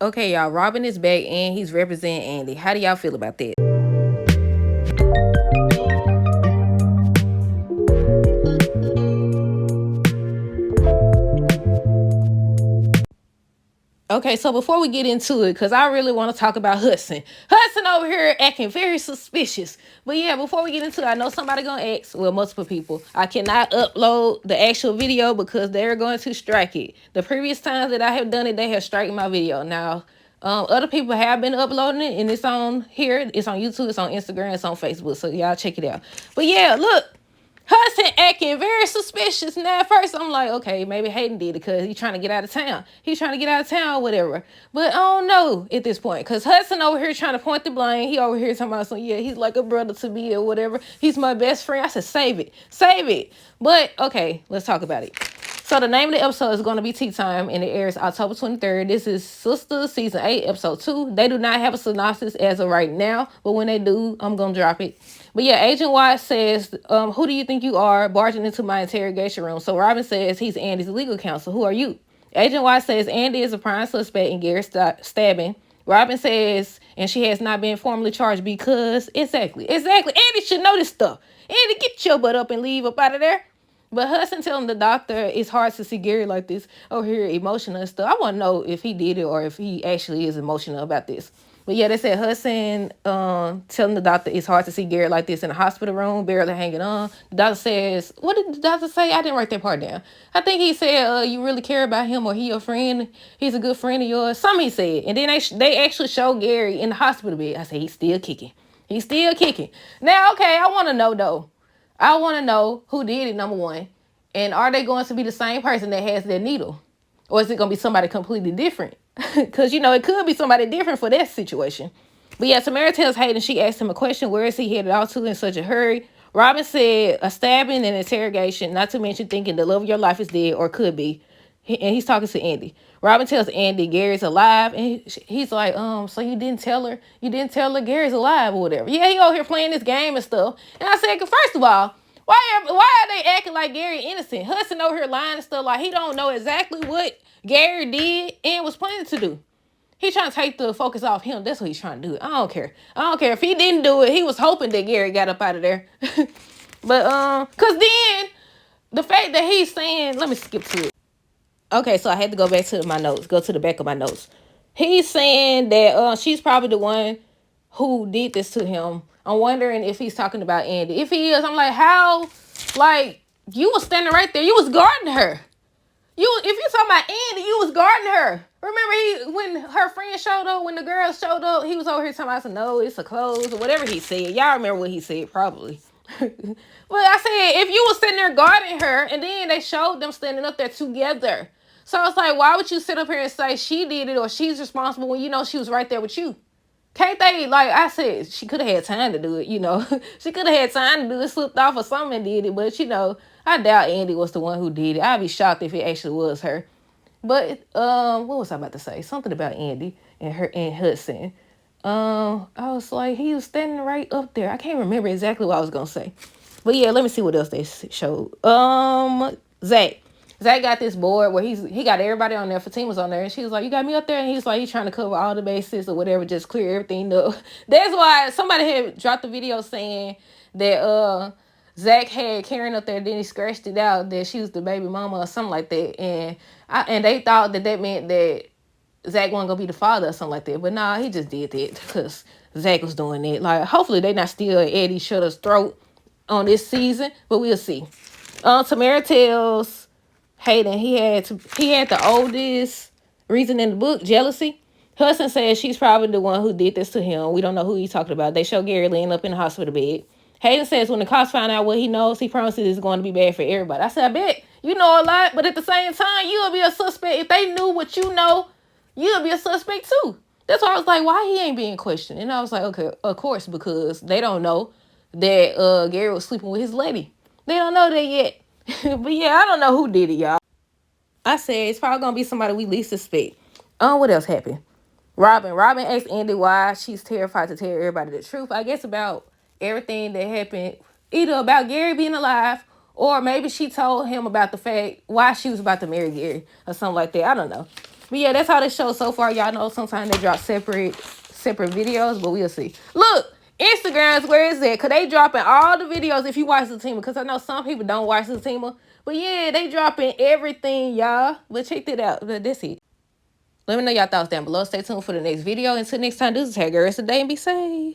Okay, y'all, Robin is back and he's representing Andy. How do y'all feel about that? Okay, so before we get into it, because I really want to talk about Hudson. Hudson over here acting very suspicious. But yeah, before we get into it, I know somebody going to ask, well, multiple people. I cannot upload the actual video because they're going to strike it. The previous times that I have done it, they have striking my video. Now, other people have been uploading it, and it's on here. It's on YouTube, it's on Instagram, it's on Facebook. So y'all check it out. But yeah, look. Hudson acting very suspicious. Now, at first, I'm like, okay, maybe Hayden did it because he's trying to get out of town. He's trying to get out of town or whatever. But I don't know at this point because Hudson over here trying to point the blame. He over here talking about some, yeah, he's like a brother to me or whatever. He's my best friend. I said, save it. Save it. But, okay, let's talk about it. So the name of the episode is going to be Tea Time, and it airs October 23rd. This is Sistas Season 8, Episode 2. They do not have a synopsis as of right now, but when they do, I'm going to drop it. But yeah, Agent White says, who do you think you are barging into my interrogation room? So Robin says he's Andy's legal counsel. Who are you? Agent White says Andy is a prime suspect in Gary's stabbing. Robin says, and she has not been formally charged because, exactly. Andy should know this stuff. Andy, get your butt up and leave up out of there. But Hudson telling the doctor it's hard to see Gary like this over here emotional and stuff. I want to know if he did it or if he actually is emotional about this. But yeah, they said Hudson telling the doctor it's hard to see Gary like this in the hospital room, barely hanging on. The doctor says, what did the doctor say? I didn't write that part down. I think he said, you really care about him or he your friend. He's a good friend of yours. Something he said. And then they actually show Gary in the hospital bed. I said, he's still kicking. He's still kicking. Now, okay, I want to know though. I want to know who did it, number one. And are they going to be the same person that has that needle? Or is it going to be somebody completely different? Because, it could be somebody different for that situation. But yeah, Tamara tells Hayden, she asked him a question, where is he headed out to in such a hurry? Robin said, a stabbing and interrogation, not to mention thinking the love of your life is dead or could be. And he's talking to Andy. Robin tells Andy Gary's alive. And he's like, so you didn't tell her? You didn't tell her Gary's alive or whatever. Yeah, he over here playing this game and stuff. And I said, first of all, why are they acting like Gary innocent? Hudson over here lying and stuff like he don't know exactly what Gary did and was planning to do. He's trying to take the focus off him. That's what he's trying to do. I don't care. If he didn't do it. He was hoping that Gary got up out of there. But cause then the fact that he's saying, let me skip to it. Okay, so I had to go back to my notes. Go to the back of my notes. He's saying that she's probably the one who did this to him. I'm wondering if he's talking about Andy. If he is, I'm like, how? Like, you was standing right there. You was guarding her. If you talking about Andy, you was guarding her. Remember when her friend showed up, when the girl showed up, he was over here talking about, no, it's a clothes or whatever he said. Y'all remember what he said, probably. But I said, if you was sitting there guarding her, and then they showed them standing up there together. So it's like, why would you sit up here and say she did it or she's responsible when you know she was right there with you? Can't they, like I said, she could have had time to do it, She could have had time to do it, slipped off or something and did it. But, I doubt Andy was the one who did it. I'd be shocked if it actually was her. But, what was I about to say? Something about Andy and Hudson. I was like, he was standing right up there. I can't remember exactly what I was going to say. But, yeah, let me see what else they showed. Zach. Zach got this board where he got everybody on there. Fatima's on there. And she was like, you got me up there? And he's like, he's trying to cover all the bases or whatever, just clear everything up. That's why somebody had dropped the video saying that Zach had Karen up there. Then he scratched it out that she was the baby mama or something like that. And they thought that meant that Zach wasn't going to be the father or something like that. But nah, he just did that because Zach was doing it. Like, hopefully they not still at each other's throat on this season. But we'll see. Tamara tells Hayden, he had the oldest reason in the book, jealousy. Hudson says she's probably the one who did this to him. We don't know who he's talking about. They show Gary laying up in the hospital bed. Hayden says when the cops find out what he knows, he promises it's going to be bad for everybody. I said, I bet you know a lot, but at the same time, you'll be a suspect. If they knew what you know, you'll be a suspect too. That's why I was like, why he ain't being questioned? And I was like, okay, of course, because they don't know that Gary was sleeping with his lady. They don't know that yet. But yeah, I don't know who did it, y'all. I said it's probably gonna be somebody we least suspect. What else happened? Robin asked Andy why she's terrified to tell everybody the truth. I guess about everything that happened, either about Gary being alive, or maybe she told him about the fact why she was about to marry Gary or something like that. I don't know. But yeah, that's how they show so far. Y'all know sometimes they drop separate videos, but we'll see. Look, Instagram's where is it? Cause they dropping all the videos if you watch the team. Cause I know some people don't watch the team. But yeah, they dropping everything, y'all. But check that out. But that's it. Let me know y'all thoughts down below. Stay tuned for the next video. Until next time, this is Hair Girl. It's a day and be safe.